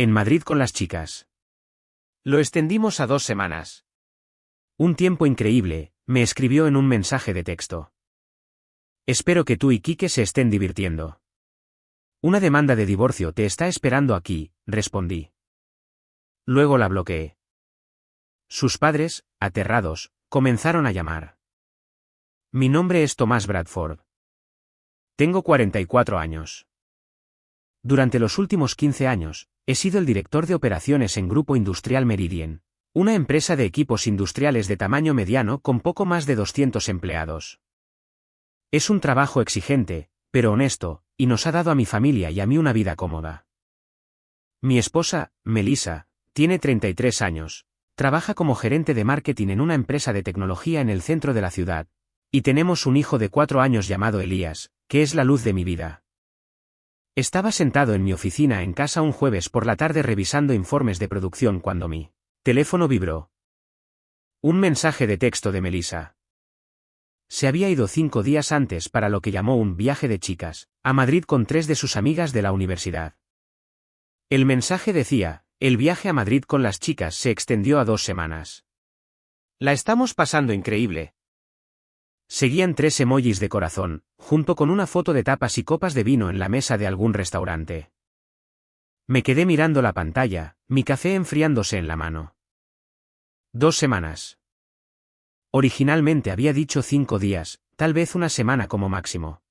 En Madrid con las chicas. Lo extendimos a 2 semanas. Un tiempo increíble, me escribió en un mensaje de texto. Espero que tú y Quique se estén divirtiendo. Una demanda de divorcio te está esperando aquí, respondí. Luego la bloqueé. Sus padres, aterrados, comenzaron a llamar. Mi nombre es Tomás Bradford. Tengo 44 años. Durante los últimos 15 años, he sido el director de operaciones en Grupo Industrial Meridian, una empresa de equipos industriales de tamaño mediano con poco más de 200 empleados. Es un trabajo exigente, pero honesto, y nos ha dado a mi familia y a mí una vida cómoda. Mi esposa, Melissa, tiene 33 años, trabaja como gerente de marketing en una empresa de tecnología en el centro de la ciudad, y tenemos un hijo de 4 años llamado Elías, que es la luz de mi vida. Estaba sentado en mi oficina en casa un jueves por la tarde revisando informes de producción cuando mi teléfono vibró. Un mensaje de texto de Melissa. Se había ido 5 días antes para lo que llamó un viaje de chicas, a Madrid con 3 de sus amigas de la universidad. El mensaje decía, el viaje a Madrid con las chicas se extendió a 2 semanas. La estamos pasando increíble. Seguían 3 emojis de corazón, junto con una foto de tapas y copas de vino en la mesa de algún restaurante. Me quedé mirando la pantalla, mi café enfriándose en la mano. 2 semanas. Originalmente había dicho 5 días, tal vez una semana como máximo.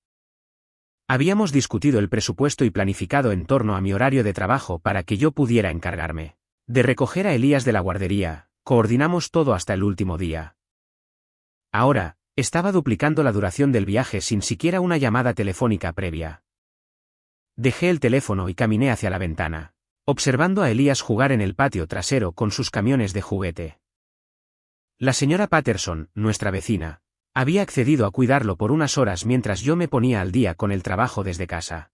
Habíamos discutido el presupuesto y planificado en torno a mi horario de trabajo para que yo pudiera encargarme de recoger a Elías de la guardería, coordinamos todo hasta el último día. Ahora, estaba duplicando la duración del viaje sin siquiera una llamada telefónica previa. Dejé el teléfono y caminé hacia la ventana, observando a Elías jugar en el patio trasero con sus camiones de juguete. La señora Patterson, nuestra vecina, había accedido a cuidarlo por unas horas mientras yo me ponía al día con el trabajo desde casa.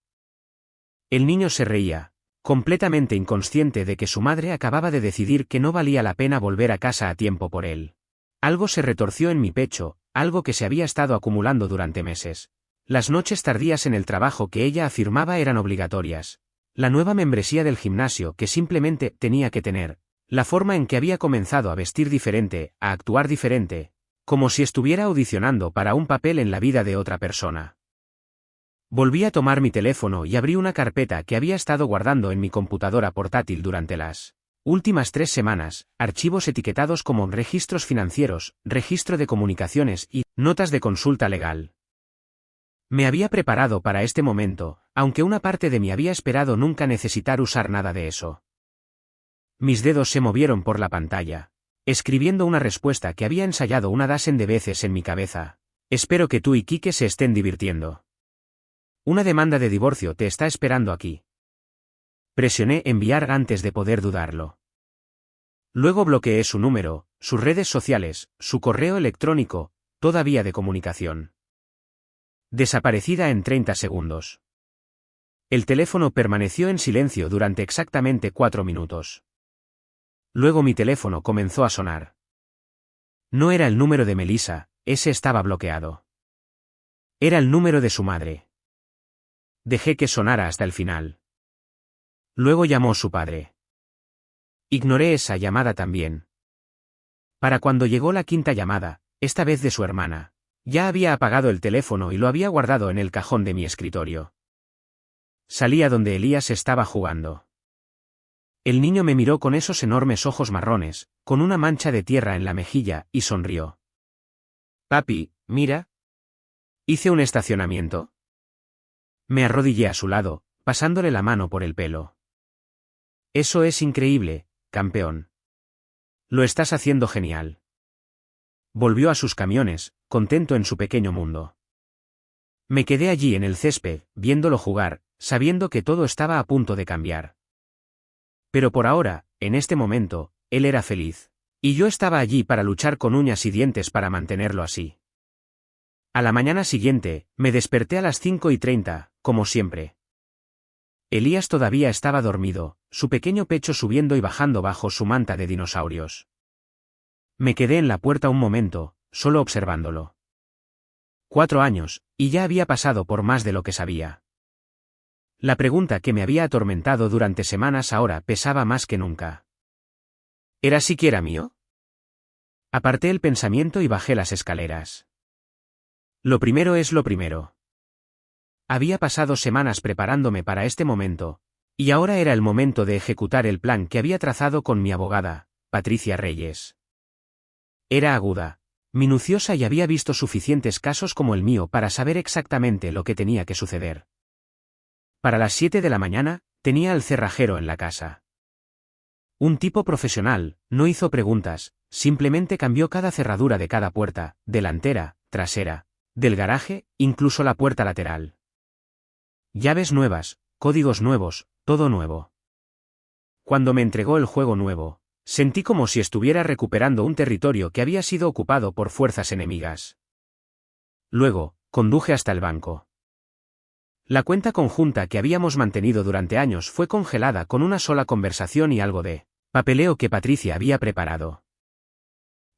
El niño se reía, completamente inconsciente de que su madre acababa de decidir que no valía la pena volver a casa a tiempo por él. Algo se retorció en mi pecho, algo que se había estado acumulando durante meses. Las noches tardías en el trabajo que ella afirmaba eran obligatorias. La nueva membresía del gimnasio que simplemente tenía que tener. La forma en que había comenzado a vestir diferente, a actuar diferente, como si estuviera audicionando para un papel en la vida de otra persona. Volví a tomar mi teléfono y abrí una carpeta que había estado guardando en mi computadora portátil durante las últimas 3 semanas, archivos etiquetados como registros financieros, registro de comunicaciones y notas de consulta legal. Me había preparado para este momento, aunque una parte de mí había esperado nunca necesitar usar nada de eso. Mis dedos se movieron por la pantalla, escribiendo una respuesta que había ensayado una docena de veces en mi cabeza. Espero que tú y Quique se estén divirtiendo. Una demanda de divorcio te está esperando aquí. Presioné enviar antes de poder dudarlo. Luego bloqueé su número, sus redes sociales, su correo electrónico, toda vía de comunicación. Desaparecida en 30 segundos. El teléfono permaneció en silencio durante exactamente 4 minutos. Luego mi teléfono comenzó a sonar. No era el número de Melissa, ese estaba bloqueado. Era el número de su madre. Dejé que sonara hasta el final. Luego llamó su padre. Ignoré esa llamada también. Para cuando llegó la 5ª llamada, esta vez de su hermana, ya había apagado el teléfono y lo había guardado en el cajón de mi escritorio. Salí a donde Elías estaba jugando. El niño me miró con esos enormes ojos marrones, con una mancha de tierra en la mejilla, y sonrió. Papi, mira. Hice un estacionamiento. Me arrodillé a su lado, pasándole la mano por el pelo. Eso es increíble, campeón. Lo estás haciendo genial. Volvió a sus camiones, contento en su pequeño mundo. Me quedé allí en el césped, viéndolo jugar, sabiendo que todo estaba a punto de cambiar. Pero por ahora, en este momento, él era feliz. Y yo estaba allí para luchar con uñas y dientes para mantenerlo así. A la mañana siguiente, me desperté a las 5:30, como siempre. Elías todavía estaba dormido, su pequeño pecho subiendo y bajando bajo su manta de dinosaurios. Me quedé en la puerta un momento, solo observándolo. 4 años, y ya había pasado por más de lo que sabía. La pregunta que me había atormentado durante semanas ahora pesaba más que nunca. ¿Era siquiera mío? Aparté el pensamiento y bajé las escaleras. Lo primero es lo primero. Había pasado semanas preparándome para este momento, y ahora era el momento de ejecutar el plan que había trazado con mi abogada, Patricia Reyes. Era aguda, minuciosa y había visto suficientes casos como el mío para saber exactamente lo que tenía que suceder. Para las 7 de la mañana, tenía al cerrajero en la casa. Un tipo profesional, no hizo preguntas, simplemente cambió cada cerradura de cada puerta, delantera, trasera, del garaje, incluso la puerta lateral. Llaves nuevas, códigos nuevos, todo nuevo. Cuando me entregó el juego nuevo, sentí como si estuviera recuperando un territorio que había sido ocupado por fuerzas enemigas. Luego, conduje hasta el banco. La cuenta conjunta que habíamos mantenido durante años fue congelada con una sola conversación y algo de papeleo que Patricia había preparado.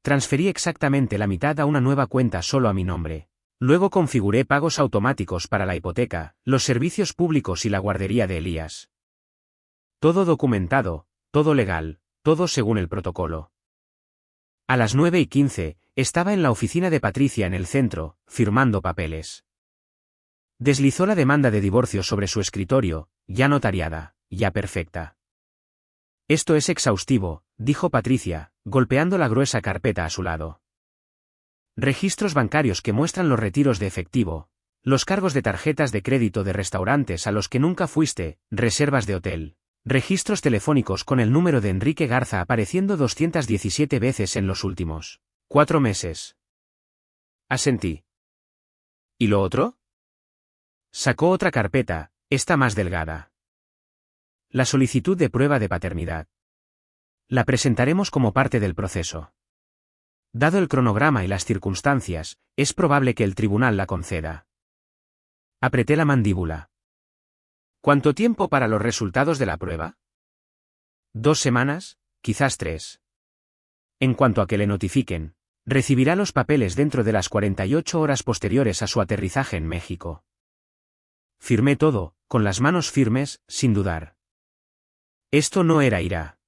Transferí exactamente la mitad a una nueva cuenta solo a mi nombre. Luego configuré pagos automáticos para la hipoteca, los servicios públicos y la guardería de Elías. Todo documentado, todo legal, todo según el protocolo. A las 9:15, estaba en la oficina de Patricia en el centro, firmando papeles. Deslizó la demanda de divorcio sobre su escritorio, ya notariada, ya perfecta. Esto es exhaustivo, dijo Patricia, golpeando la gruesa carpeta a su lado. Registros bancarios que muestran los retiros de efectivo, los cargos de tarjetas de crédito de restaurantes a los que nunca fuiste, reservas de hotel, registros telefónicos con el número de Enrique Garza apareciendo 217 veces en los últimos 4 meses. Asentí. ¿Y lo otro? Sacó otra carpeta, esta más delgada. La solicitud de prueba de paternidad. La presentaremos como parte del proceso. Dado el cronograma y las circunstancias, es probable que el tribunal la conceda. Apreté la mandíbula. ¿Cuánto tiempo para los resultados de la prueba? 2 semanas, quizás 3. En cuanto a que le notifiquen, recibirá los papeles dentro de las 48 horas posteriores a su aterrizaje en México. Firmé todo, con las manos firmes, sin dudar. Esto no era ira.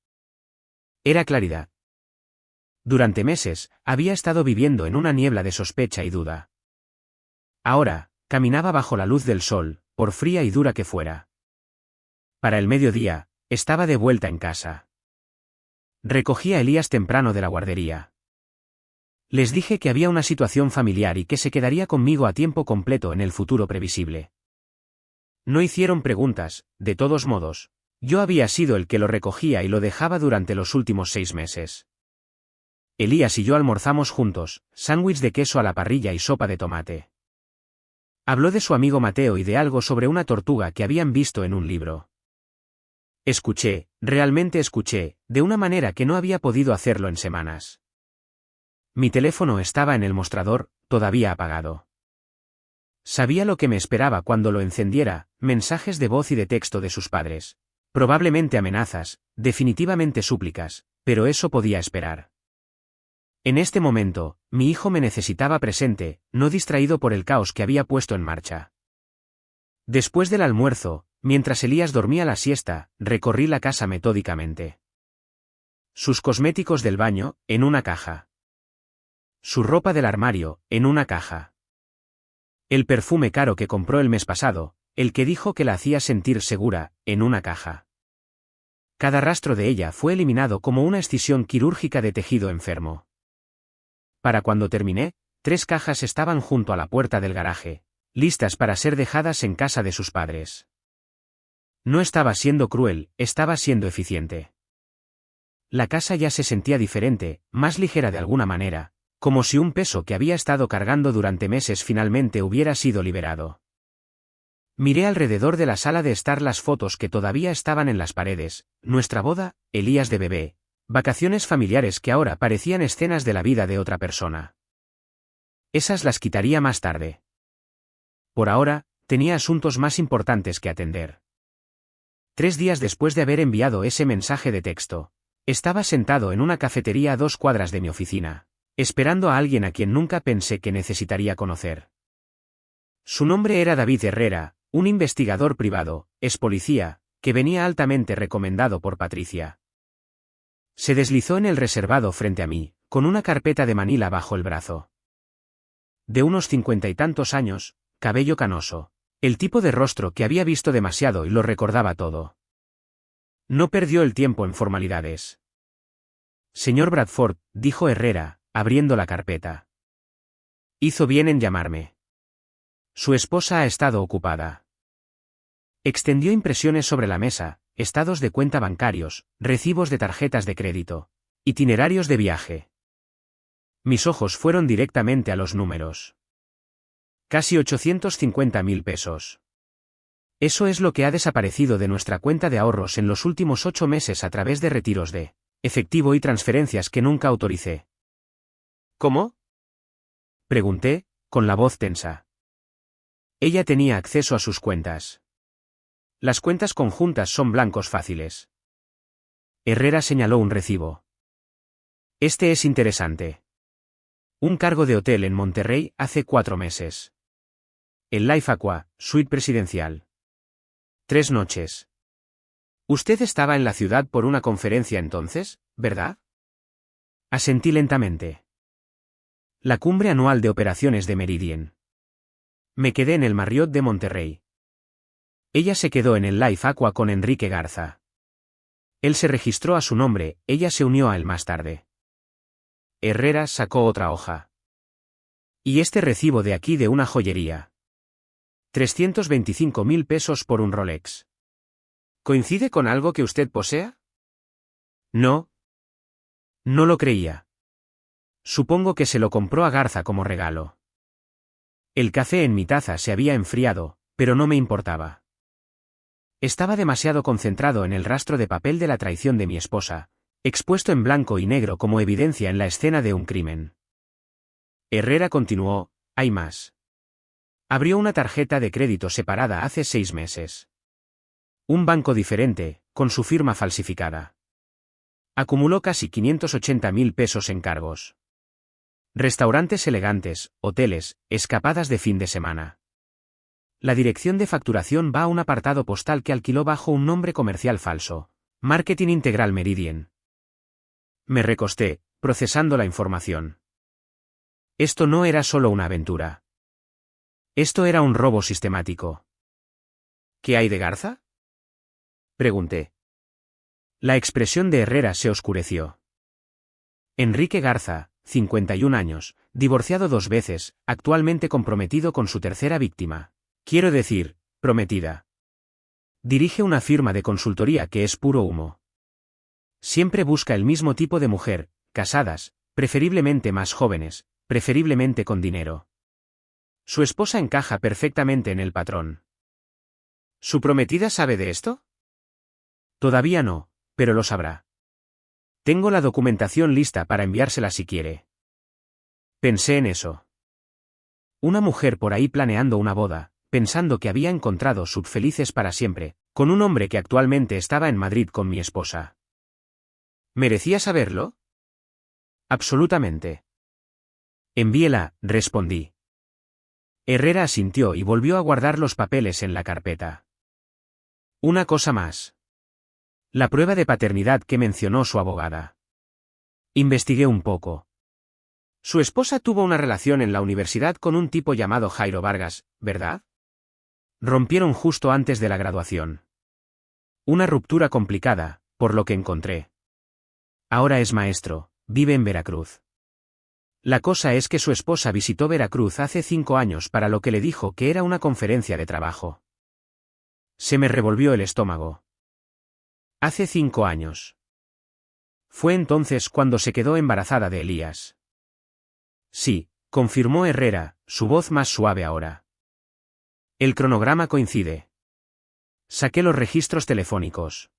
Era claridad. Durante meses, había estado viviendo en una niebla de sospecha y duda. Ahora, caminaba bajo la luz del sol, por fría y dura que fuera. Para el mediodía, estaba de vuelta en casa. Recogí a Elías temprano de la guardería. Les dije que había una situación familiar y que se quedaría conmigo a tiempo completo en el futuro previsible. No hicieron preguntas, de todos modos. Yo había sido el que lo recogía y lo dejaba durante los últimos 6 meses. Elías y yo almorzamos juntos, sándwich de queso a la parrilla y sopa de tomate. Habló de su amigo Mateo y de algo sobre una tortuga que habían visto en un libro. Escuché, realmente escuché, de una manera que no había podido hacerlo en semanas. Mi teléfono estaba en el mostrador, todavía apagado. Sabía lo que me esperaba cuando lo encendiera, mensajes de voz y de texto de sus padres. Probablemente amenazas, definitivamente súplicas, pero eso podía esperar. En este momento, mi hijo me necesitaba presente, no distraído por el caos que había puesto en marcha. Después del almuerzo, mientras Elías dormía la siesta, recorrí la casa metódicamente. Sus cosméticos del baño, en una caja. Su ropa del armario, en una caja. El perfume caro que compró el mes pasado, el que dijo que la hacía sentir segura, en una caja. Cada rastro de ella fue eliminado como una escisión quirúrgica de tejido enfermo. Para cuando terminé, 3 cajas estaban junto a la puerta del garaje, listas para ser dejadas en casa de sus padres. No estaba siendo cruel, estaba siendo eficiente. La casa ya se sentía diferente, más ligera de alguna manera, como si un peso que había estado cargando durante meses finalmente hubiera sido liberado. Miré alrededor de la sala de estar las fotos que todavía estaban en las paredes, nuestra boda, Elías de bebé, vacaciones familiares que ahora parecían escenas de la vida de otra persona. Esas las quitaría más tarde. Por ahora, tenía asuntos más importantes que atender. 3 días después de haber enviado ese mensaje de texto, estaba sentado en una cafetería a 2 cuadras de mi oficina, esperando a alguien a quien nunca pensé que necesitaría conocer. Su nombre era David Herrera, Un investigador privado, ex policía, que venía altamente recomendado por Patricia. Se deslizó en el reservado frente a mí, con una carpeta de Manila bajo el brazo. De unos 50 y tantos años, cabello canoso. El tipo de rostro que había visto demasiado y lo recordaba todo. No perdió el tiempo en formalidades. Señor Bradford, dijo Herrera, abriendo la carpeta. Hizo bien en llamarme. Su esposa ha estado ocupada. Extendió impresiones sobre la mesa, estados de cuenta bancarios, recibos de tarjetas de crédito, itinerarios de viaje. Mis ojos fueron directamente a los números. Casi 850.000 pesos. Eso es lo que ha desaparecido de nuestra cuenta de ahorros en los últimos 8 meses a través de retiros de efectivo y transferencias que nunca autoricé. ¿Cómo? Pregunté, con la voz tensa. Ella tenía acceso a sus cuentas. Las cuentas conjuntas son blancos fáciles. Herrera señaló un recibo. Este es interesante. Un cargo de hotel en Monterrey hace 4 meses. El Life Aqua, suite presidencial. 3 noches. Usted estaba en la ciudad por una conferencia entonces, ¿verdad? Asentí lentamente. La cumbre anual de operaciones de Meridian. Me quedé en el Marriott de Monterrey. Ella se quedó en el Life Aqua con Enrique Garza. Él se registró a su nombre, ella se unió a él más tarde. Herrera sacó otra hoja. Y este recibo de aquí de una joyería. 325.000 pesos por un Rolex. ¿Coincide con algo que usted posea? No. No lo creía. Supongo que se lo compró a Garza como regalo. El café en mi taza se había enfriado, pero no me importaba. Estaba demasiado concentrado en el rastro de papel de la traición de mi esposa, expuesto en blanco y negro como evidencia en la escena de un crimen. Herrera continuó, hay más. Abrió una tarjeta de crédito separada hace 6 meses. Un banco diferente, con su firma falsificada. Acumuló casi 580.000 pesos en cargos. Restaurantes elegantes, hoteles, escapadas de fin de semana. La dirección de facturación va a un apartado postal que alquiló bajo un nombre comercial falso. Marketing Integral Meridian. Me recosté, procesando la información. Esto no era solo una aventura. Esto era un robo sistemático. ¿Qué hay de Garza? Pregunté. La expresión de Herrera se oscureció. Enrique Garza, 51 años, divorciado 2 veces, actualmente comprometido con su tercera víctima. Quiero decir, prometida. Dirige una firma de consultoría que es puro humo. Siempre busca el mismo tipo de mujer, casadas, preferiblemente más jóvenes, preferiblemente con dinero. Su esposa encaja perfectamente en el patrón. ¿Su prometida sabe de esto? Todavía no, pero lo sabrá. Tengo la documentación lista para enviársela si quiere. Pensé en eso. Una mujer por ahí planeando una boda, pensando que había encontrado subfelices para siempre, con un hombre que actualmente estaba en Madrid con mi esposa. ¿Merecía saberlo? Absolutamente. Envíela, respondí. Herrera asintió y volvió a guardar los papeles en la carpeta. Una cosa más. La prueba de paternidad que mencionó su abogada. Investigué un poco. Su esposa tuvo una relación en la universidad con un tipo llamado Jairo Vargas, ¿verdad? Rompieron justo antes de la graduación. Una ruptura complicada, por lo que encontré. Ahora es maestro, vive en Veracruz. La cosa es que su esposa visitó Veracruz hace 5 años para lo que le dijo que era una conferencia de trabajo. Se me revolvió el estómago. Hace 5 años. Fue entonces cuando se quedó embarazada de Elías. Sí, confirmó Herrera, su voz más suave ahora. El cronograma coincide. Saqué los registros telefónicos.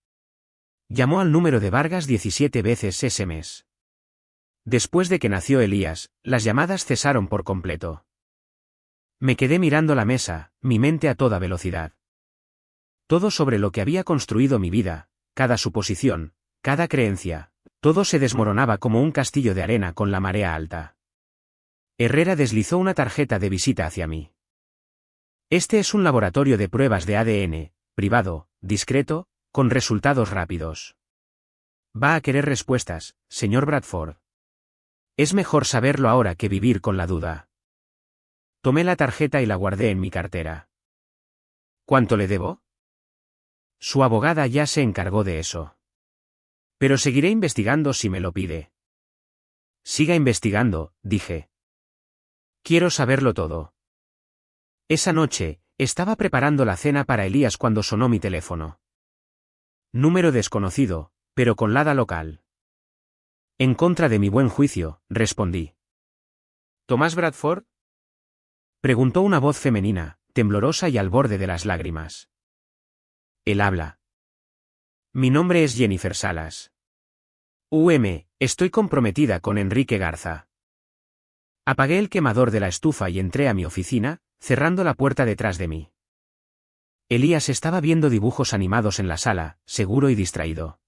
Llamó al número de Vargas 17 veces ese mes. Después de que nació Elías, las llamadas cesaron por completo. Me quedé mirando la mesa, mi mente a toda velocidad. Todo sobre lo que había construido mi vida, cada suposición, cada creencia, todo se desmoronaba como un castillo de arena con la marea alta. Herrera deslizó una tarjeta de visita hacia mí. Este es un laboratorio de pruebas de ADN, privado, discreto, con resultados rápidos. Va a querer respuestas, señor Bradford. Es mejor saberlo ahora que vivir con la duda. Tomé la tarjeta y la guardé en mi cartera. ¿Cuánto le debo? Su abogada ya se encargó de eso. Pero seguiré investigando si me lo pide. Siga investigando, dije. Quiero saberlo todo. Esa noche, estaba preparando la cena para Elías cuando sonó mi teléfono. Número desconocido, pero con lada local. En contra de mi buen juicio, respondí. ¿Tomás Bradford? Preguntó una voz femenina, temblorosa y al borde de las lágrimas. Él habla. Mi nombre es Jennifer Salas. Estoy comprometida con Enrique Garza. Apagué el quemador de la estufa y entré a mi oficina, cerrando la puerta detrás de mí. Elías estaba viendo dibujos animados en la sala, seguro y distraído.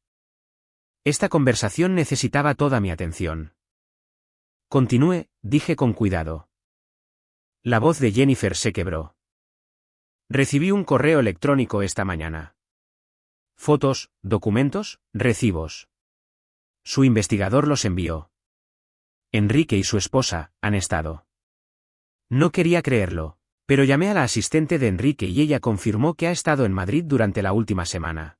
Esta conversación necesitaba toda mi atención. Continúe, dije con cuidado. La voz de Jennifer se quebró. Recibí un correo electrónico esta mañana. Fotos, documentos, recibos. Su investigador los envió. Enrique y su esposa han estado. No quería creerlo, pero llamé a la asistente de Enrique y ella confirmó que ha estado en Madrid durante la última semana.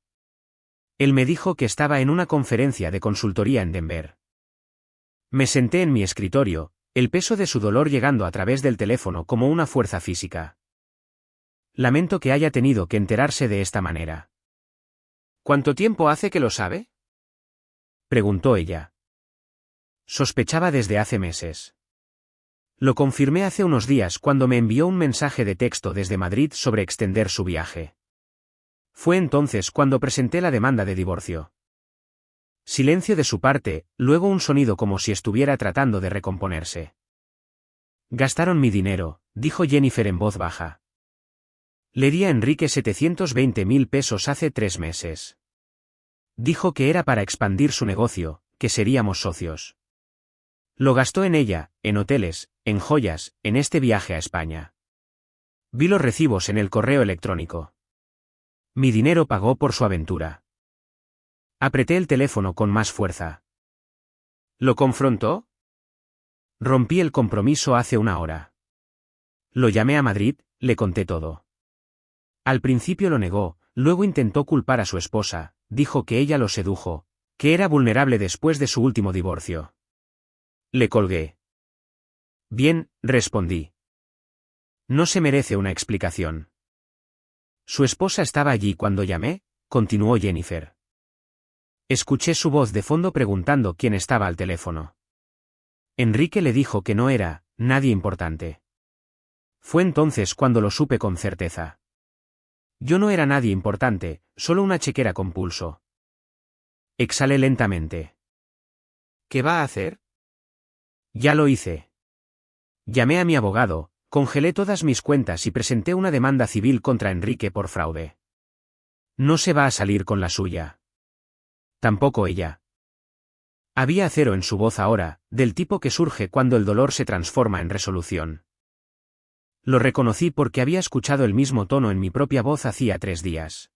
Él me dijo que estaba en una conferencia de consultoría en Denver. Me senté en mi escritorio, el peso de su dolor llegando a través del teléfono como una fuerza física. Lamento que haya tenido que enterarse de esta manera. ¿Cuánto tiempo hace que lo sabe? Preguntó ella. Sospechaba desde hace meses. Lo confirmé hace unos días cuando me envió un mensaje de texto desde Madrid sobre extender su viaje. Fue entonces cuando presenté la demanda de divorcio. Silencio de su parte, luego un sonido como si estuviera tratando de recomponerse. Gastaron mi dinero, dijo Jennifer en voz baja. Le di a Enrique 720.000 pesos hace 3 meses. Dijo que era para expandir su negocio, que seríamos socios. Lo gastó en ella, en hoteles, en joyas, en este viaje a España. Vi los recibos en el correo electrónico. Mi dinero pagó por su aventura. Apreté el teléfono con más fuerza. ¿Lo confrontó? Rompí el compromiso hace una hora. Lo llamé a Madrid, le conté todo. Al principio lo negó, luego intentó culpar a su esposa, dijo que ella lo sedujo, que era vulnerable después de su último divorcio. Le colgué. Bien, respondí. No se merece una explicación. Su esposa estaba allí cuando llamé, continuó Jennifer. Escuché su voz de fondo preguntando quién estaba al teléfono. Enrique le dijo que no era nadie importante. Fue entonces cuando lo supe con certeza. Yo no era nadie importante, solo una chequera con pulso. Exhalé lentamente. ¿Qué va a hacer? Ya lo hice. Llamé a mi abogado, congelé todas mis cuentas y presenté una demanda civil contra Enrique por fraude. No se va a salir con la suya. Tampoco ella. Había acero en su voz ahora, del tipo que surge cuando el dolor se transforma en resolución. Lo reconocí porque había escuchado el mismo tono en mi propia voz hacía 3 días.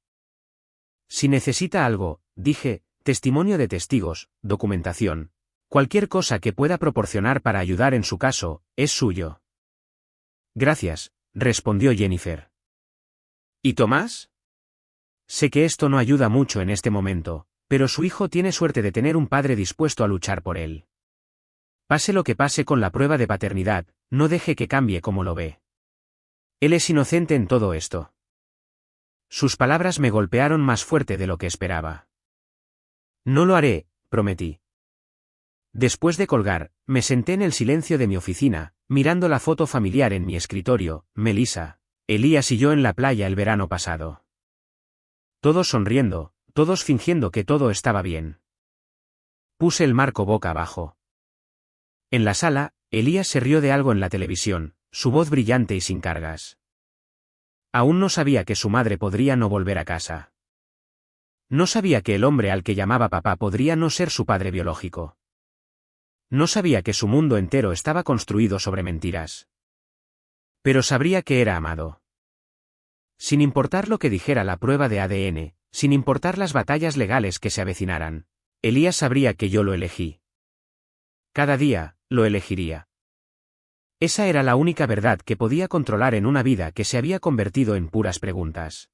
Si necesita algo, dije, testimonio de testigos, documentación, cualquier cosa que pueda proporcionar para ayudar en su caso, es suyo. Gracias, respondió Jennifer. ¿Y Tomás? Sé que esto no ayuda mucho en este momento, pero su hijo tiene suerte de tener un padre dispuesto a luchar por él. Pase lo que pase con la prueba de paternidad, no deje que cambie como lo ve. Él es inocente en todo esto. Sus palabras me golpearon más fuerte de lo que esperaba. No lo haré, prometí. Después de colgar, me senté en el silencio de mi oficina, mirando la foto familiar en mi escritorio, Melissa, Elías y yo en la playa el verano pasado. Todos sonriendo, todos fingiendo que todo estaba bien. Puse el marco boca abajo. En la sala, Elías se rió de algo en la televisión, su voz brillante y sin cargas. Aún no sabía que su madre podría no volver a casa. No sabía que el hombre al que llamaba papá podría no ser su padre biológico. No sabía que su mundo entero estaba construido sobre mentiras. Pero sabría que era amado. Sin importar lo que dijera la prueba de ADN, sin importar las batallas legales que se avecinaran, Elías sabría que yo lo elegí. Cada día, lo elegiría. Esa era la única verdad que podía controlar en una vida que se había convertido en puras preguntas.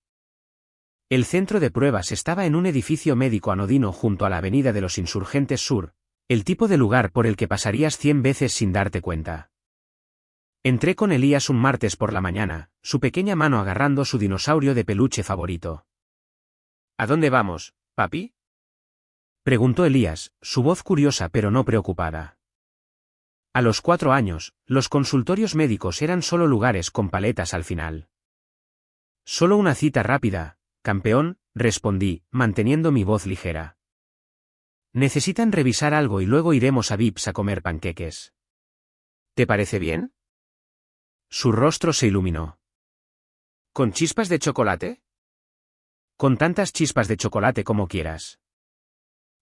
El centro de pruebas estaba en un edificio médico anodino junto a la Avenida de los Insurgentes Sur, el tipo de lugar por el que pasarías 100 veces sin darte cuenta. Entré con Elías un martes por la mañana, su pequeña mano agarrando su dinosaurio de peluche favorito. ¿A dónde vamos, papi? Preguntó Elías, su voz curiosa pero no preocupada. A los 4 años, los consultorios médicos eran solo lugares con paletas al final. Solo una cita rápida, campeón, respondí, manteniendo mi voz ligera. Necesitan revisar algo y luego iremos a Vips a comer panqueques. ¿Te parece bien? Su rostro se iluminó. ¿Con chispas de chocolate? Con tantas chispas de chocolate como quieras.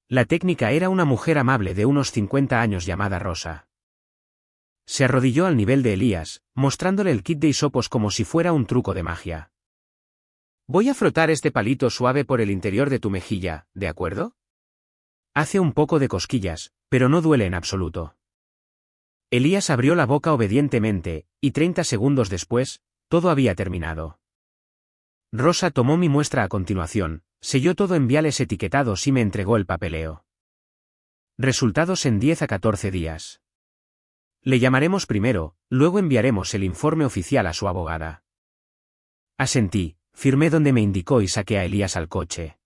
La técnica era una mujer amable de unos 50 años llamada Rosa. Se arrodilló al nivel de Elías, mostrándole el kit de hisopos como si fuera un truco de magia. Voy a frotar este palito suave por el interior de tu mejilla, ¿de acuerdo? Hace un poco de cosquillas, pero no duele en absoluto. Elías abrió la boca obedientemente, y 30 segundos después, todo había terminado. Rosa tomó mi muestra a continuación, selló todo en viales etiquetados y me entregó el papeleo. Resultados en 10 a 14 días. Le llamaremos primero, luego enviaremos el informe oficial a su abogada. Asentí, firmé donde me indicó y saqué a Elías al coche.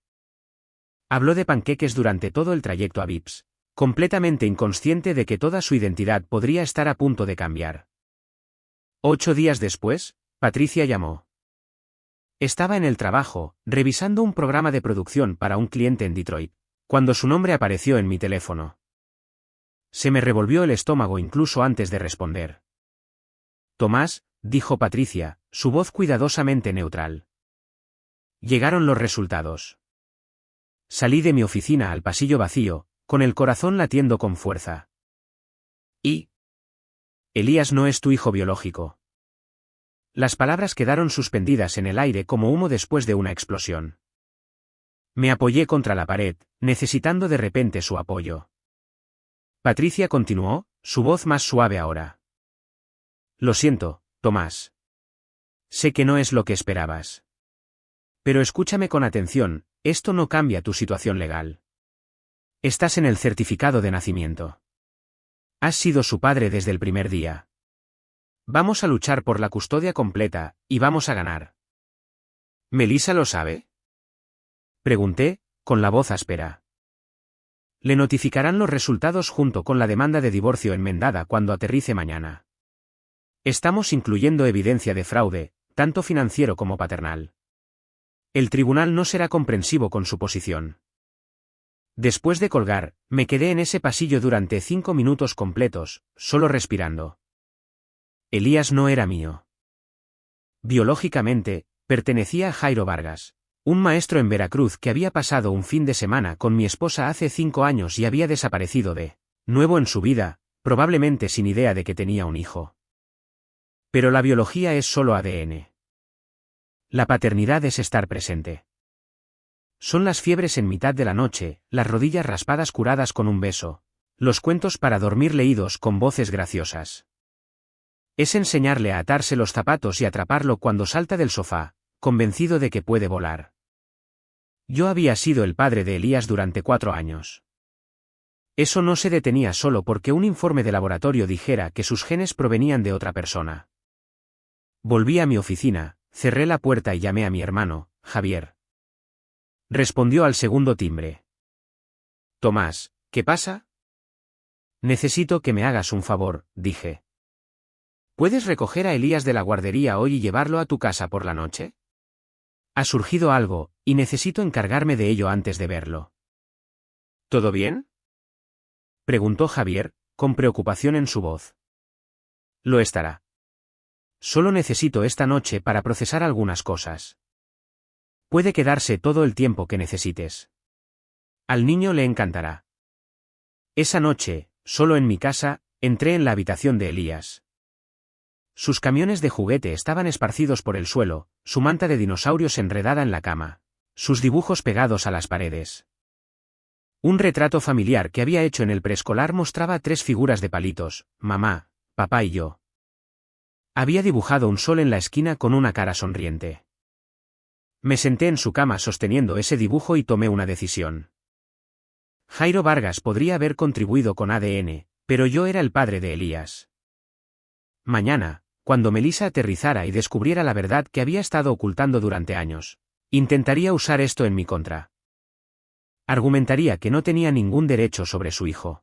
Habló de panqueques durante todo el trayecto a Vips, completamente inconsciente de que toda su identidad podría estar a punto de cambiar. 8 días después, Patricia llamó. Estaba en el trabajo, revisando un programa de producción para un cliente en Detroit, cuando su nombre apareció en mi teléfono. Se me revolvió el estómago incluso antes de responder. Tomás, dijo Patricia, su voz cuidadosamente neutral. Llegaron los resultados. Salí de mi oficina al pasillo vacío, con el corazón latiendo con fuerza. ¿Y? Elías no es tu hijo biológico. Las palabras quedaron suspendidas en el aire como humo después de una explosión. Me apoyé contra la pared, necesitando de repente su apoyo. Patricia continuó, su voz más suave ahora. Lo siento, Tomás. Sé que no es lo que esperabas. Pero escúchame con atención, esto no cambia tu situación legal. Estás en el certificado de nacimiento. Has sido su padre desde el primer día. Vamos a luchar por la custodia completa, y vamos a ganar. ¿Melissa lo sabe? Pregunté, con la voz áspera. Le notificarán los resultados junto con la demanda de divorcio enmendada cuando aterrice mañana. Estamos incluyendo evidencia de fraude, tanto financiero como paternal. El tribunal no será comprensivo con su posición. Después de colgar, me quedé en ese pasillo durante 5 minutos completos, solo respirando. Elías no era mío. Biológicamente, pertenecía a Jairo Vargas, un maestro en Veracruz que había pasado un fin de semana con mi esposa hace 5 años y había desaparecido de nuevo en su vida, probablemente sin idea de que tenía un hijo. Pero la biología es solo ADN. La paternidad es estar presente. Son las fiebres en mitad de la noche, las rodillas raspadas curadas con un beso, los cuentos para dormir leídos con voces graciosas. Es enseñarle a atarse los zapatos y atraparlo cuando salta del sofá, convencido de que puede volar. Yo había sido el padre de Elías durante 4 años. Eso no se detenía solo porque un informe de laboratorio dijera que sus genes provenían de otra persona. Volví a mi oficina, cerré la puerta y llamé a mi hermano, Javier. Respondió al segundo timbre. Tomás, ¿qué pasa? Necesito que me hagas un favor, dije. ¿Puedes recoger a Elías de la guardería hoy y llevarlo a tu casa por la noche? Ha surgido algo, y necesito encargarme de ello antes de verlo. ¿Todo bien? Preguntó Javier, con preocupación en su voz. Lo estará. Solo necesito esta noche para procesar algunas cosas. Puede quedarse todo el tiempo que necesites. Al niño le encantará. Esa noche, solo en mi casa, entré en la habitación de Elías. Sus camiones de juguete estaban esparcidos por el suelo, su manta de dinosaurios enredada en la cama, sus dibujos pegados a las paredes. Un retrato familiar que había hecho en el preescolar mostraba 3 figuras de palitos, mamá, papá y yo. Había dibujado un sol en la esquina con una cara sonriente. Me senté en su cama sosteniendo ese dibujo y tomé una decisión. Jairo Vargas podría haber contribuido con ADN, pero yo era el padre de Elías. Mañana, cuando Melissa aterrizara y descubriera la verdad que había estado ocultando durante años, intentaría usar esto en mi contra. Argumentaría que no tenía ningún derecho sobre su hijo.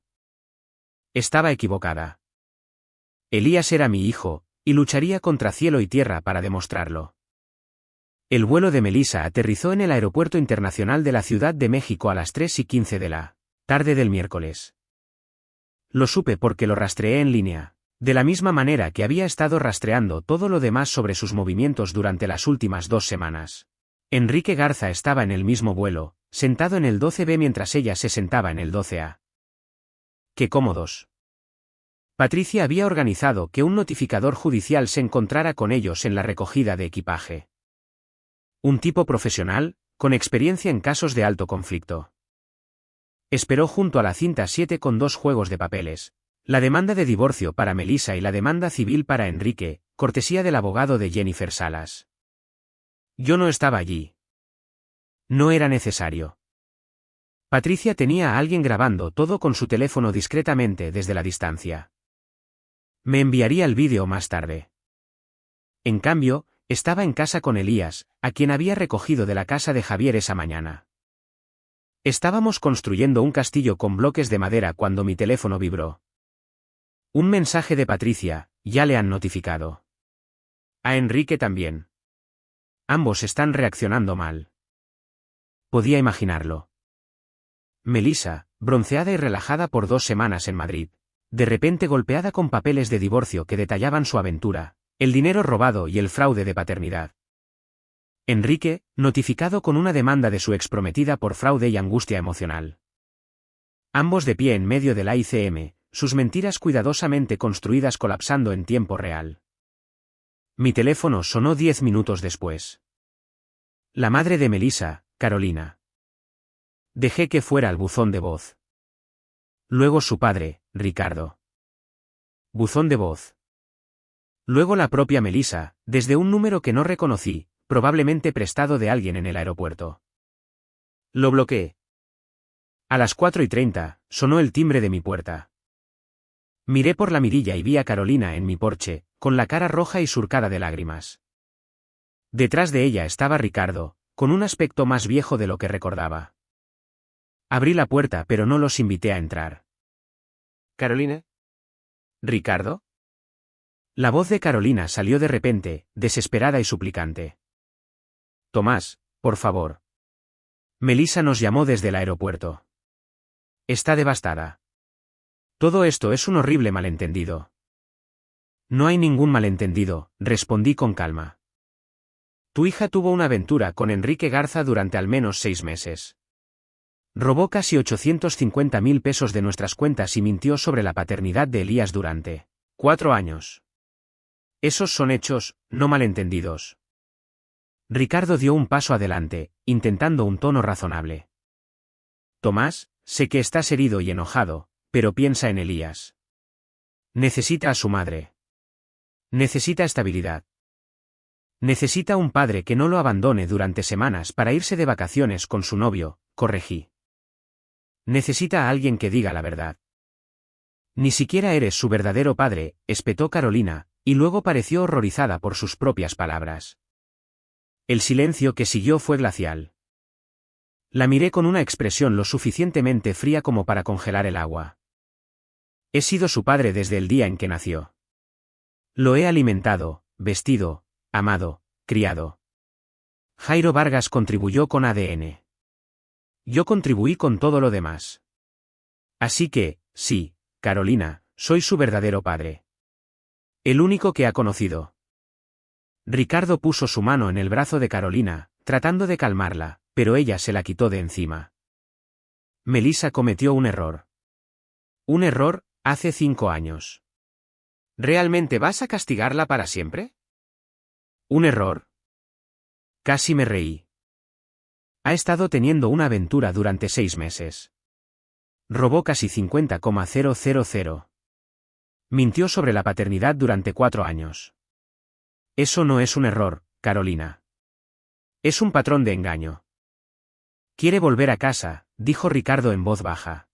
Estaba equivocada. Elías era mi hijo, y lucharía contra cielo y tierra para demostrarlo. El vuelo de Melissa aterrizó en el Aeropuerto Internacional de la Ciudad de México a las 3:15 de la tarde del miércoles. Lo supe porque lo rastreé en línea, de la misma manera que había estado rastreando todo lo demás sobre sus movimientos durante las últimas 2 semanas. Enrique Garza estaba en el mismo vuelo, sentado en el 12B mientras ella se sentaba en el 12A. ¡Qué cómodos! Patricia había organizado que un notificador judicial se encontrara con ellos en la recogida de equipaje. Un tipo profesional, con experiencia en casos de alto conflicto. Esperó junto a la cinta 7 con 2 juegos de papeles, la demanda de divorcio para Melissa y la demanda civil para Enrique, cortesía del abogado de Jennifer Salas. Yo no estaba allí. No era necesario. Patricia tenía a alguien grabando todo con su teléfono discretamente desde la distancia. Me enviaría el vídeo más tarde. En cambio, estaba en casa con Elías, a quien había recogido de la casa de Javier esa mañana. Estábamos construyendo un castillo con bloques de madera cuando mi teléfono vibró. Un mensaje de Patricia: ya le han notificado. A Enrique también. Ambos están reaccionando mal. Podía imaginarlo. Melissa, bronceada y relajada por 2 semanas en Madrid, de repente golpeada con papeles de divorcio que detallaban su aventura, el dinero robado y el fraude de paternidad. Enrique, notificado con una demanda de su exprometida por fraude y angustia emocional. Ambos de pie en medio de la ICM, sus mentiras cuidadosamente construidas colapsando en tiempo real. Mi teléfono sonó 10 minutos después. La madre de Melissa, Carolina. Dejé que fuera al buzón de voz. Luego su padre, Ricardo. Buzón de voz. Luego la propia Melissa, desde un número que no reconocí, probablemente prestado de alguien en el aeropuerto. Lo bloqueé. A las 4:30, sonó el timbre de mi puerta. Miré por la mirilla y vi a Carolina en mi porche, con la cara roja y surcada de lágrimas. Detrás de ella estaba Ricardo, con un aspecto más viejo de lo que recordaba. Abrí la puerta pero no los invité a entrar. ¿Carolina? ¿Ricardo? La voz de Carolina salió de repente, desesperada y suplicante. Tomás, por favor. Melissa nos llamó desde el aeropuerto. Está devastada. Todo esto es un horrible malentendido. No hay ningún malentendido, respondí con calma. Tu hija tuvo una aventura con Enrique Garza durante al menos 6 meses. Robó casi 850.000 pesos de nuestras cuentas y mintió sobre la paternidad de Elías durante 4 años. Esos son hechos, no malentendidos. Ricardo dio un paso adelante, intentando un tono razonable. Tomás, sé que estás herido y enojado, pero piensa en Elías. Necesita a su madre. Necesita estabilidad. Necesita un padre que no lo abandone durante semanas para irse de vacaciones con su novio, corregí. Necesita a alguien que diga la verdad. Ni siquiera eres su verdadero padre, espetó Carolina, y luego pareció horrorizada por sus propias palabras. El silencio que siguió fue glacial. La miré con una expresión lo suficientemente fría como para congelar el agua. He sido su padre desde el día en que nació. Lo he alimentado, vestido, amado, criado. Jairo Vargas contribuyó con ADN. Yo contribuí con todo lo demás. Así que, sí, Carolina, soy su verdadero padre. El único que ha conocido. Ricardo puso su mano en el brazo de Carolina, tratando de calmarla, pero ella se la quitó de encima. Melissa cometió un error. Un error, hace 5 años. ¿Realmente vas a castigarla para siempre? Un error. Casi me reí. Ha estado teniendo una aventura durante 6 meses. Robó casi 50,000. Mintió sobre la paternidad durante 4 años. Eso no es un error, Carolina. Es un patrón de engaño. Quiere volver a casa, dijo Ricardo en voz baja.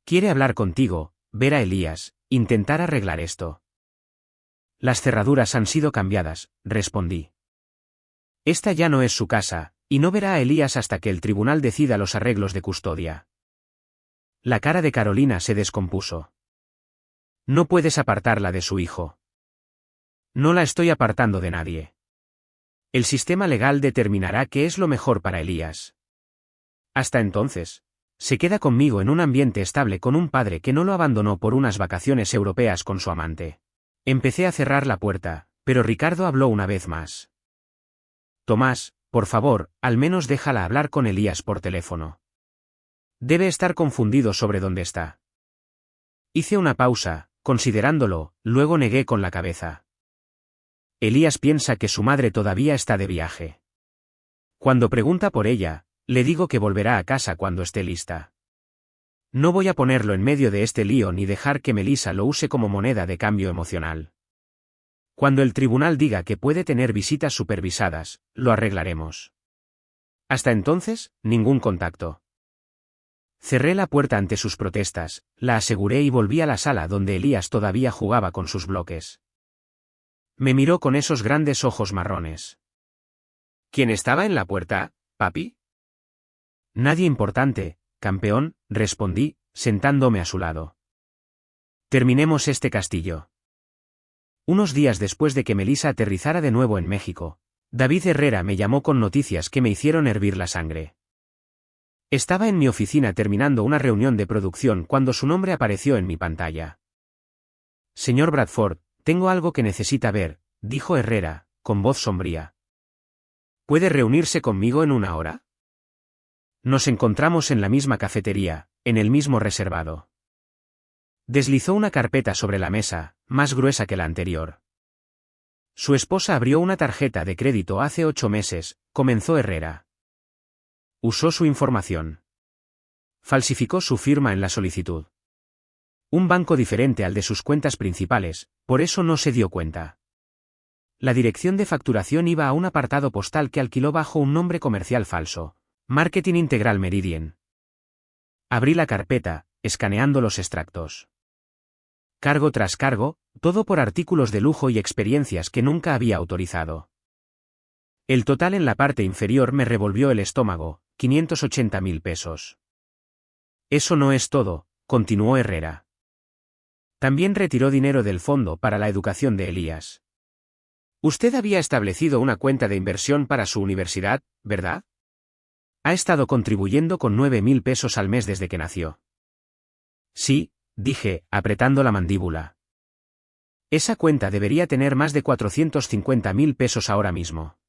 Quiere hablar contigo, ver a Elías, intentar arreglar esto. Las cerraduras han sido cambiadas, respondí. Esta ya no es su casa, y no verá a Elías hasta que el tribunal decida los arreglos de custodia. La cara de Carolina se descompuso. No puedes apartarla de su hijo. No la estoy apartando de nadie. El sistema legal determinará qué es lo mejor para Elías. Hasta entonces, se queda conmigo en un ambiente estable con un padre que no lo abandonó por unas vacaciones europeas con su amante. Empecé a cerrar la puerta, pero Ricardo habló una vez más. Tomás, por favor, al menos déjala hablar con Elías por teléfono. Debe estar confundido sobre dónde está. Hice una pausa, considerándolo, luego negué con la cabeza. Elías piensa que su madre todavía está de viaje. Cuando pregunta por ella, le digo que volverá a casa cuando esté lista. No voy a ponerlo en medio de este lío ni dejar que Melissa lo use como moneda de cambio emocional. Cuando el tribunal diga que puede tener visitas supervisadas, lo arreglaremos. Hasta entonces, ningún contacto. Cerré la puerta ante sus protestas, la aseguré y volví a la sala donde Elías todavía jugaba con sus bloques. Me miró con esos grandes ojos marrones. ¿Quién estaba en la puerta, papi? Nadie importante, campeón, respondí, sentándome a su lado. Terminemos este castillo. Unos días después de que Melissa aterrizara de nuevo en México, David Herrera me llamó con noticias que me hicieron hervir la sangre. Estaba en mi oficina terminando una reunión de producción cuando su nombre apareció en mi pantalla. Señor Bradford, tengo algo que necesita ver, dijo Herrera, con voz sombría. ¿Puede reunirse conmigo en 1 hora? Nos encontramos en la misma cafetería, en el mismo reservado. Deslizó una carpeta sobre la mesa, más gruesa que la anterior. Su esposa abrió una tarjeta de crédito hace 8 meses, comenzó Herrera. Usó su información. Falsificó su firma en la solicitud. Un banco diferente al de sus cuentas principales, por eso no se dio cuenta. La dirección de facturación iba a un apartado postal que alquiló bajo un nombre comercial falso, Marketing Integral Meridian. Abrí la carpeta, escaneando los extractos. Cargo tras cargo, todo por artículos de lujo y experiencias que nunca había autorizado. El total en la parte inferior me revolvió el estómago, 580.000 pesos. Eso no es todo, continuó Herrera. También retiró dinero del fondo para la educación de Elías. Usted había establecido una cuenta de inversión para su universidad, ¿verdad? Ha estado contribuyendo con 9.000 pesos al mes desde que nació. Sí, dije, apretando la mandíbula. Esa cuenta debería tener más de 450.000 pesos ahora mismo.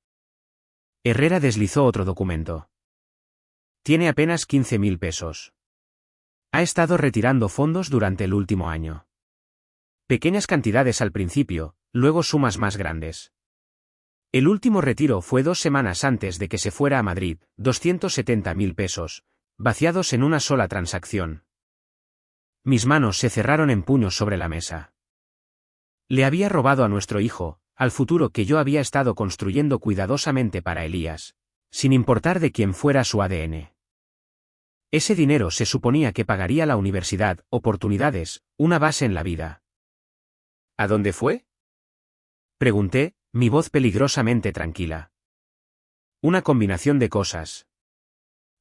Herrera deslizó otro documento. Tiene apenas 15.000 pesos. Ha estado retirando fondos durante el último año. Pequeñas cantidades al principio, luego sumas más grandes. El último retiro fue 2 semanas antes de que se fuera a Madrid, 270.000 pesos, vaciados en una sola transacción. Mis manos se cerraron en puños sobre la mesa. Le había robado a nuestro hijo, al futuro que yo había estado construyendo cuidadosamente para Elías, sin importar de quién fuera su ADN. Ese dinero se suponía que pagaría la universidad, oportunidades, una base en la vida. ¿A dónde fue? Pregunté, mi voz peligrosamente tranquila. Una combinación de cosas.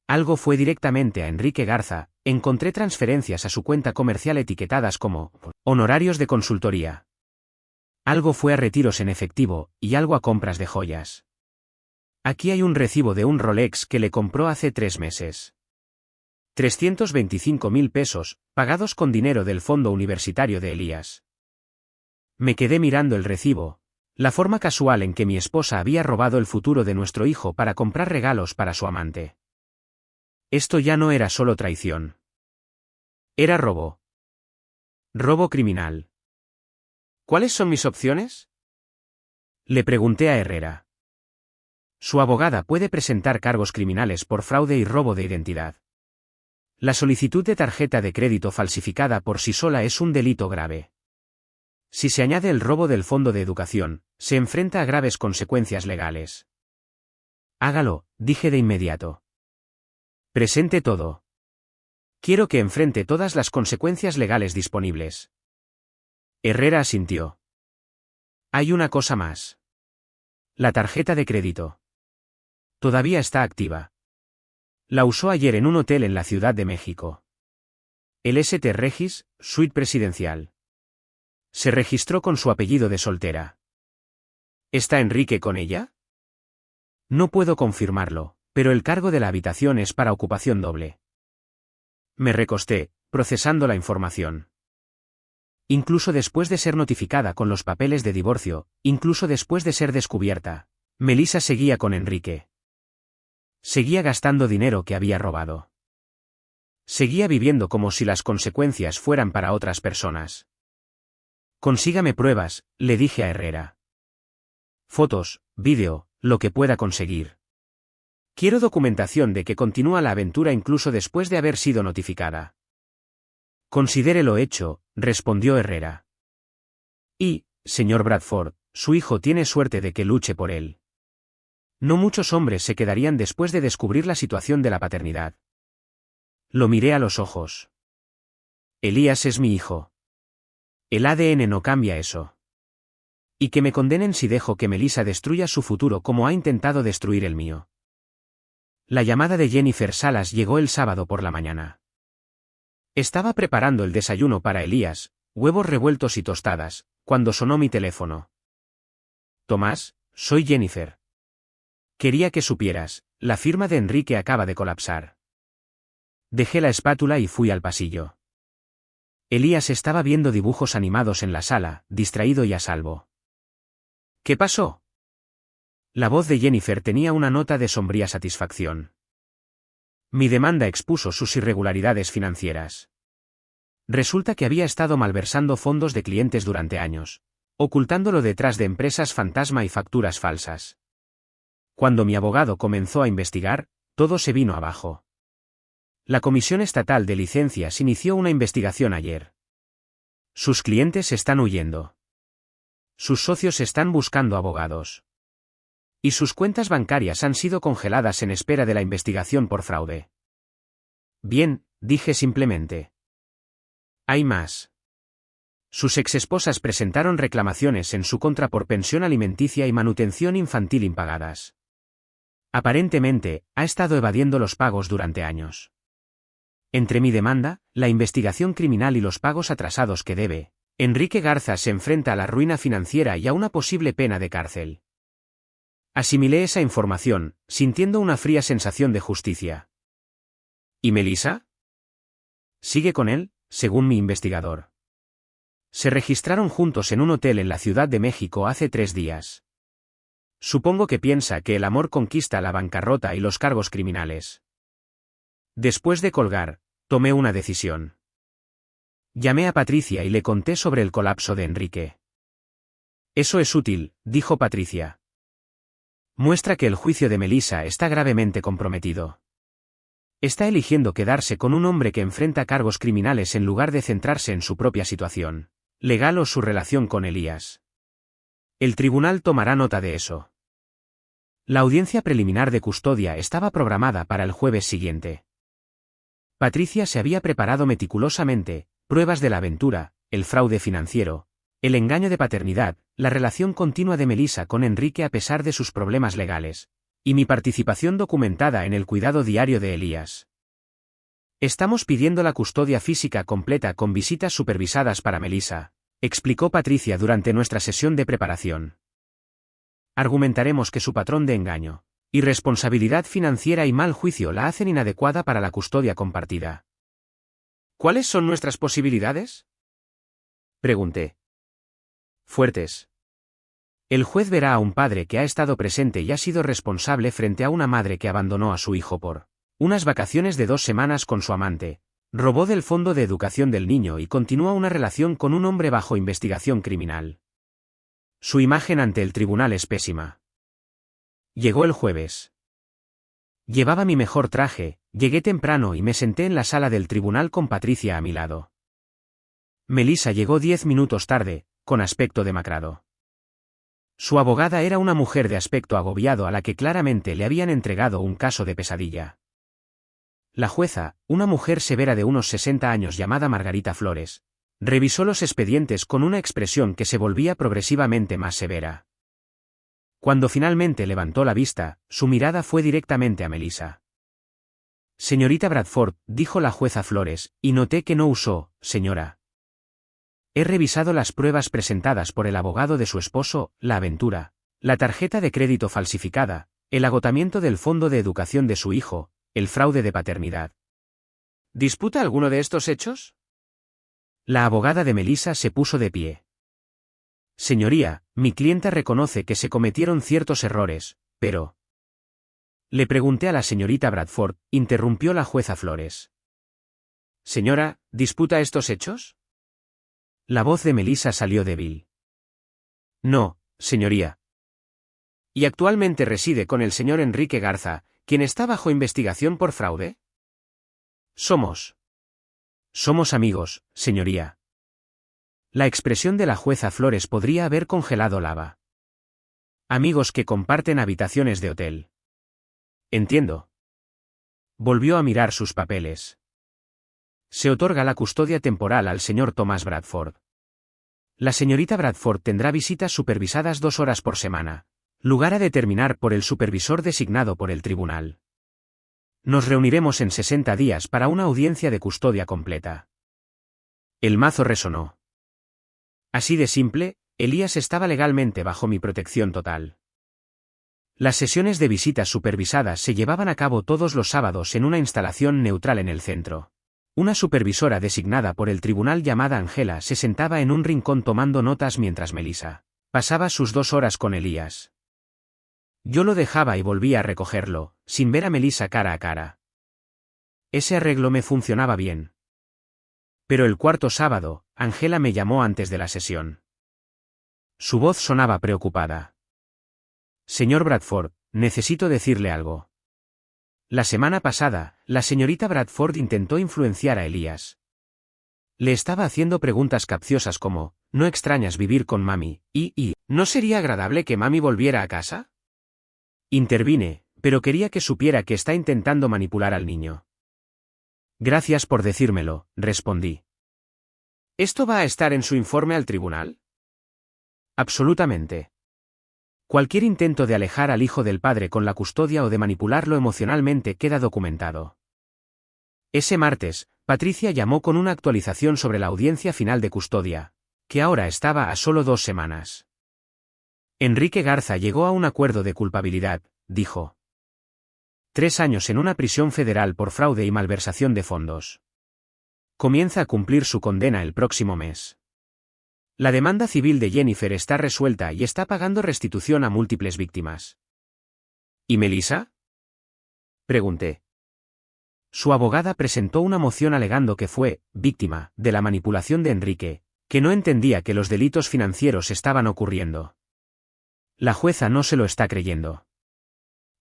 Algo fue directamente a Enrique Garza, encontré transferencias a su cuenta comercial etiquetadas como honorarios de consultoría. Algo fue a retiros en efectivo, y algo a compras de joyas. Aquí hay un recibo de un Rolex que le compró hace 3 meses. 325.000 pesos, pagados con dinero del fondo universitario de Elías. Me quedé mirando el recibo, la forma casual en que mi esposa había robado el futuro de nuestro hijo para comprar regalos para su amante. Esto ya no era solo traición. Era robo. Robo criminal. ¿Cuáles son mis opciones? Le pregunté a Herrera. Su abogada puede presentar cargos criminales por fraude y robo de identidad. La solicitud de tarjeta de crédito falsificada por sí sola es un delito grave. Si se añade el robo del fondo de educación, se enfrenta a graves consecuencias legales. Hágalo, dije de inmediato. Presente todo. Quiero que enfrente todas las consecuencias legales disponibles. Herrera asintió. Hay una cosa más. La tarjeta de crédito. Todavía está activa. La usó ayer en un hotel en la Ciudad de México. El St. Regis, suite presidencial. Se registró con su apellido de soltera. ¿Está Enrique con ella? No puedo confirmarlo, pero el cargo de la habitación es para ocupación doble. Me recosté, procesando la información. Incluso después de ser notificada con los papeles de divorcio, incluso después de ser descubierta, Melissa seguía con Enrique. Seguía gastando dinero que había robado. Seguía viviendo como si las consecuencias fueran para otras personas. Consígame pruebas, le dije a Herrera. Fotos, vídeo, lo que pueda conseguir. Quiero documentación de que continúa la aventura incluso después de haber sido notificada. Considere lo hecho, respondió Herrera. Y, señor Bradford, su hijo tiene suerte de que luche por él. No muchos hombres se quedarían después de descubrir la situación de la paternidad. Lo miré a los ojos. Elías es mi hijo. El ADN no cambia eso. Y que me condenen si dejo que Melissa destruya su futuro como ha intentado destruir el mío. La llamada de Jennifer Salas llegó el sábado por la mañana. Estaba preparando el desayuno para Elías, huevos revueltos y tostadas, cuando sonó mi teléfono. Tomás, soy Jennifer. Quería que supieras, la firma de Enrique acaba de colapsar. Dejé la espátula y fui al pasillo. Elías estaba viendo dibujos animados en la sala, distraído y a salvo. ¿Qué pasó? La voz de Jennifer tenía una nota de sombría satisfacción. Mi demanda expuso sus irregularidades financieras. Resulta que había estado malversando fondos de clientes durante años, ocultándolo detrás de empresas fantasma y facturas falsas. Cuando mi abogado comenzó a investigar, todo se vino abajo. La Comisión Estatal de Licencias inició una investigación ayer. Sus clientes están huyendo. Sus socios están buscando abogados. Y sus cuentas bancarias han sido congeladas en espera de la investigación por fraude. Bien, dije simplemente. Hay más. Sus exesposas presentaron reclamaciones en su contra por pensión alimenticia y manutención infantil impagadas. Aparentemente, ha estado evadiendo los pagos durante años. Entre mi demanda, la investigación criminal y los pagos atrasados que debe, Enrique Garza se enfrenta a la ruina financiera y a una posible pena de cárcel. Asimilé esa información, sintiendo una fría sensación de justicia. ¿Y Melissa? Sigue con él, según mi investigador. Se registraron juntos en un hotel en la Ciudad de México hace 3 días. Supongo que piensa que el amor conquista la bancarrota y los cargos criminales. Después de colgar, tomé una decisión. Llamé a Patricia y le conté sobre el colapso de Enrique. Eso es útil, dijo Patricia. Muestra que el juicio de Melissa está gravemente comprometido. Está eligiendo quedarse con un hombre que enfrenta cargos criminales en lugar de centrarse en su propia situación legal o su relación con Elías. El tribunal tomará nota de eso. La audiencia preliminar de custodia estaba programada para el jueves siguiente. Patricia se había preparado meticulosamente, pruebas de la aventura, el fraude financiero, el engaño de paternidad, la relación continua de Melissa con Enrique a pesar de sus problemas legales, y mi participación documentada en el cuidado diario de Elías. Estamos pidiendo la custodia física completa con visitas supervisadas para Melissa, explicó Patricia durante nuestra sesión de preparación. Argumentaremos que su patrón de engaño, irresponsabilidad financiera y mal juicio la hacen inadecuada para la custodia compartida. ¿Cuáles son nuestras posibilidades?, pregunté. Fuertes. El juez verá a un padre que ha estado presente y ha sido responsable frente a una madre que abandonó a su hijo por unas vacaciones de 2 semanas con su amante, robó del fondo de educación del niño y continúa una relación con un hombre bajo investigación criminal. Su imagen ante el tribunal es pésima. Llegó el jueves. Llevaba mi mejor traje, llegué temprano y me senté en la sala del tribunal con Patricia a mi lado. Melissa llegó 10 minutos tarde, con aspecto demacrado. Su abogada era una mujer de aspecto agobiado a la que claramente le habían entregado un caso de pesadilla. La jueza, una mujer severa de unos 60 años llamada Margarita Flores, revisó los expedientes con una expresión que se volvía progresivamente más severa. Cuando finalmente levantó la vista, su mirada fue directamente a Melissa. «Señorita Bradford», dijo la jueza Flores, «y noté que no usó, señora. He revisado las pruebas presentadas por el abogado de su esposo, la aventura, la tarjeta de crédito falsificada, el agotamiento del fondo de educación de su hijo, el fraude de paternidad». «¿Disputa alguno de estos hechos?». La abogada de Melissa se puso de pie. «Señoría, mi clienta reconoce que se cometieron ciertos errores, pero…». «Le pregunté a la señorita Bradford», interrumpió la jueza Flores. «Señora, ¿disputa estos hechos?». La voz de Melissa salió débil. «No, señoría». «¿Y actualmente reside con el señor Enrique Garza, quien está bajo investigación por fraude?». «Somos amigos, señoría». La expresión de la jueza Flores podría haber congelado lava. «Amigos que comparten habitaciones de hotel». «Entiendo». Volvió a mirar sus papeles. «Se otorga la custodia temporal al señor Thomas Bradford. La señorita Bradford tendrá visitas supervisadas 2 horas por semana, lugar a determinar por el supervisor designado por el tribunal. Nos reuniremos en 60 días para una audiencia de custodia completa». El mazo resonó. Así de simple, Elías estaba legalmente bajo mi protección total. Las sesiones de visitas supervisadas se llevaban a cabo todos los sábados en una instalación neutral en el centro. Una supervisora designada por el tribunal llamada Angela se sentaba en un rincón tomando notas mientras Melissa pasaba sus 2 horas con Elías. Yo lo dejaba y volvía a recogerlo, sin ver a Melissa cara a cara. Ese arreglo me funcionaba bien. Pero el cuarto sábado, Angela me llamó antes de la sesión. Su voz sonaba preocupada. «Señor Bradford, necesito decirle algo. La semana pasada, la señorita Bradford intentó influenciar a Elías. Le estaba haciendo preguntas capciosas como, ¿no extrañas vivir con mami? Y, ¿no sería agradable que mami volviera a casa?». Intervine, pero quería que supiera que está intentando manipular al niño. «Gracias por decírmelo», respondí. «¿Esto va a estar en su informe al tribunal?». «Absolutamente. Cualquier intento de alejar al hijo del padre con la custodia o de manipularlo emocionalmente queda documentado». Ese martes, Patricia llamó con una actualización sobre la audiencia final de custodia, que ahora estaba a solo 2 semanas. «Enrique Garza llegó a un acuerdo de culpabilidad», dijo. 3 años en una prisión federal por fraude y malversación de fondos. Comienza a cumplir su condena el próximo mes. La demanda civil de Jennifer está resuelta y está pagando restitución a múltiples víctimas. ¿Y Melissa?», pregunté. Su abogada presentó una moción alegando que fue víctima de la manipulación de Enrique, que no entendía que los delitos financieros estaban ocurriendo. La jueza no se lo está creyendo.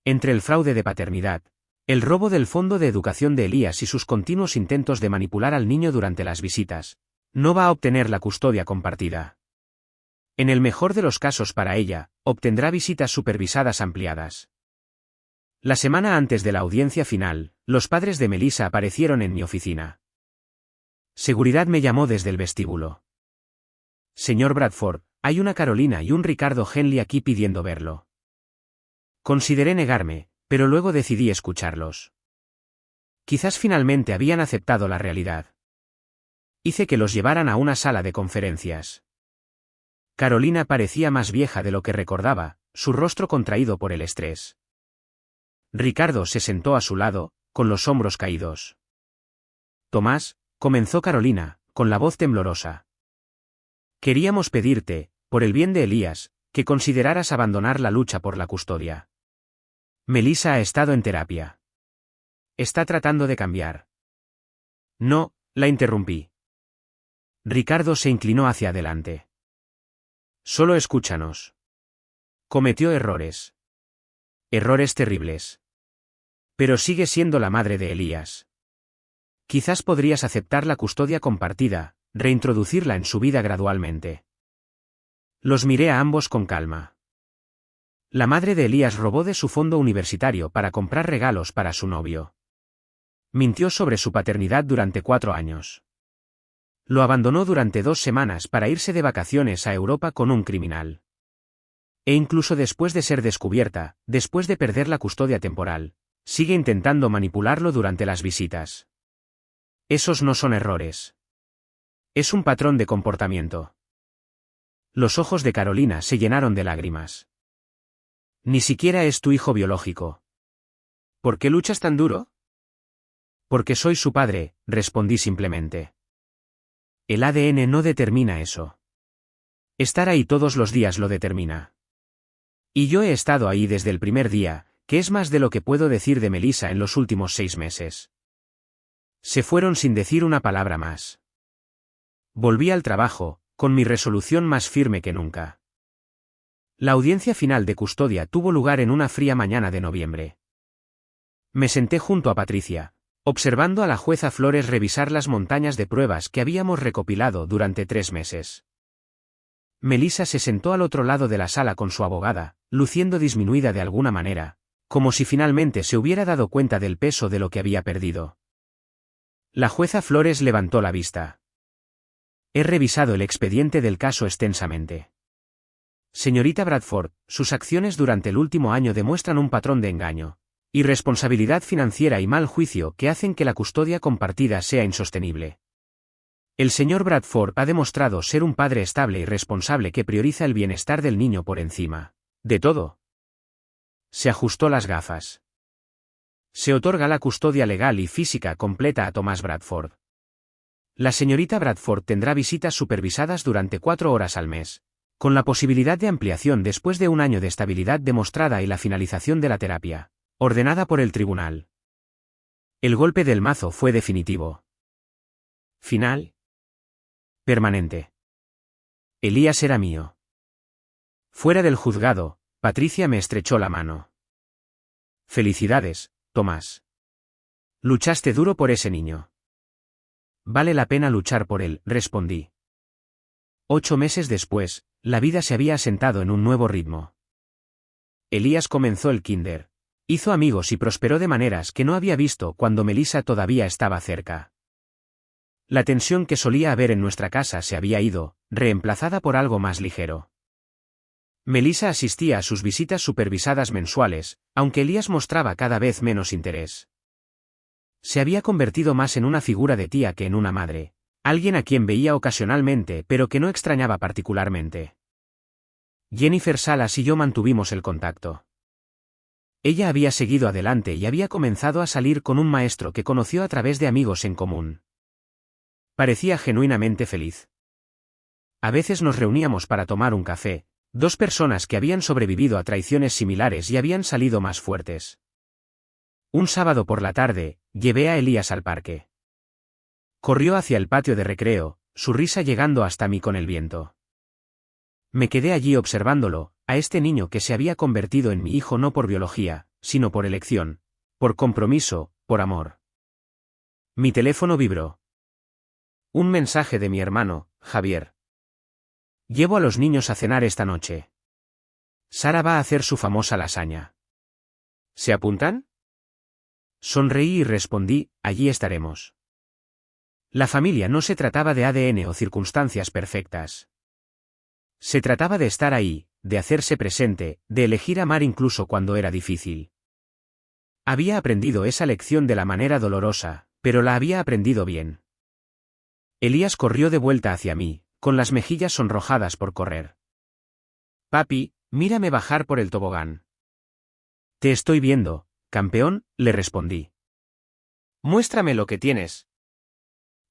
Entre el fraude de paternidad, el robo del fondo de educación de Elías y sus continuos intentos de manipular al niño durante las visitas, no va a obtener la custodia compartida. En el mejor de los casos para ella, obtendrá visitas supervisadas ampliadas. La semana antes de la audiencia final, los padres de Melissa aparecieron en mi oficina. Seguridad me llamó desde el vestíbulo. «Señor Bradford, hay una Carolina y un Ricardo Henley aquí pidiendo verlo». Consideré negarme, pero luego decidí escucharlos. Quizás finalmente habían aceptado la realidad. Hice que los llevaran a una sala de conferencias. Carolina parecía más vieja de lo que recordaba, su rostro contraído por el estrés. Ricardo se sentó a su lado, con los hombros caídos. «Tomás», comenzó Carolina, con la voz temblorosa. «Queríamos pedirte, por el bien de Elías, que consideraras abandonar la lucha por la custodia. Melissa ha estado en terapia. Está tratando de cambiar». «No», la interrumpí. Ricardo se inclinó hacia adelante. «Solo escúchanos. Cometió errores. Errores terribles. Pero sigue siendo la madre de Elías. Quizás podrías aceptar la custodia compartida, reintroducirla en su vida gradualmente. Los miré a ambos con calma. La madre de Elías robó de su fondo universitario para comprar regalos para su novio. Mintió sobre su paternidad durante 4 años. Lo abandonó durante 2 semanas para irse de vacaciones a Europa con un criminal. E incluso después de ser descubierta, después de perder la custodia temporal, sigue intentando manipularlo durante las visitas. Esos no son errores. Es un patrón de comportamiento. Los ojos de Carolina se llenaron de lágrimas. Ni siquiera es tu hijo biológico. ¿Por qué luchas tan duro? Porque soy su padre, respondí simplemente. El ADN no determina eso. Estar ahí todos los días lo determina. Y yo he estado ahí desde el primer día, que es más de lo que puedo decir de Melissa en los últimos 6 meses. Se fueron sin decir una palabra más. Volví al trabajo, con mi resolución más firme que nunca. La audiencia final de custodia tuvo lugar en una fría mañana de noviembre. Me senté junto a Patricia, observando a la jueza Flores revisar las montañas de pruebas que habíamos recopilado durante 3 meses. Melissa se sentó al otro lado de la sala con su abogada, luciendo disminuida de alguna manera, como si finalmente se hubiera dado cuenta del peso de lo que había perdido. La jueza Flores levantó la vista. He revisado el expediente del caso extensamente. Señorita Bradford, sus acciones durante el último año demuestran un patrón de engaño, irresponsabilidad financiera y mal juicio que hacen que la custodia compartida sea insostenible. El señor Bradford ha demostrado ser un padre estable y responsable que prioriza el bienestar del niño por encima de todo. Se ajustó las gafas. Se otorga la custodia legal y física completa a Thomas Bradford. La señorita Bradford tendrá visitas supervisadas durante 4 horas al mes, con la posibilidad de ampliación después de un año de estabilidad demostrada y la finalización de la terapia, ordenada por el tribunal. El golpe del mazo fue definitivo. Final. Permanente. Elías era mío. Fuera del juzgado, Patricia me estrechó la mano. Felicidades, Tomás. Luchaste duro por ese niño. Vale la pena luchar por él, respondí. 8 meses después, la vida se había asentado en un nuevo ritmo. Elías comenzó el kinder, hizo amigos y prosperó de maneras que no había visto cuando Melissa todavía estaba cerca. La tensión que solía haber en nuestra casa se había ido, reemplazada por algo más ligero. Melissa asistía a sus visitas supervisadas mensuales, aunque Elías mostraba cada vez menos interés. Se había convertido más en una figura de tía que en una madre, alguien a quien veía ocasionalmente pero que no extrañaba particularmente. Jennifer Salas y yo mantuvimos el contacto. Ella había seguido adelante y había comenzado a salir con un maestro que conoció a través de amigos en común. Parecía genuinamente feliz. A veces nos reuníamos para tomar un café, 2 personas que habían sobrevivido a traiciones similares y habían salido más fuertes. Un sábado por la tarde, llevé a Elías al parque. Corrió hacia el patio de recreo, su risa llegando hasta mí con el viento. Me quedé allí observándolo, a este niño que se había convertido en mi hijo no por biología, sino por elección, por compromiso, por amor. Mi teléfono vibró. Un mensaje de mi hermano, Javier. Llevo a los niños a cenar esta noche. Sara va a hacer su famosa lasaña. ¿Se apuntan? Sonreí y respondí, allí estaremos. La familia no se trataba de ADN o circunstancias perfectas. Se trataba de estar ahí, de hacerse presente, de elegir amar incluso cuando era difícil. Había aprendido esa lección de la manera dolorosa, pero la había aprendido bien. Elías corrió de vuelta hacia mí, con las mejillas sonrojadas por correr. Papi, mírame bajar por el tobogán. Te estoy viendo, campeón, le respondí. Muéstrame lo que tienes.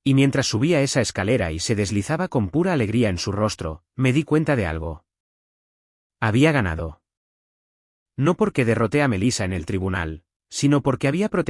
Y mientras subía esa escalera y se deslizaba con pura alegría en su rostro, me di cuenta de algo. Había ganado. No porque derroté a Melissa en el tribunal, sino porque había protegido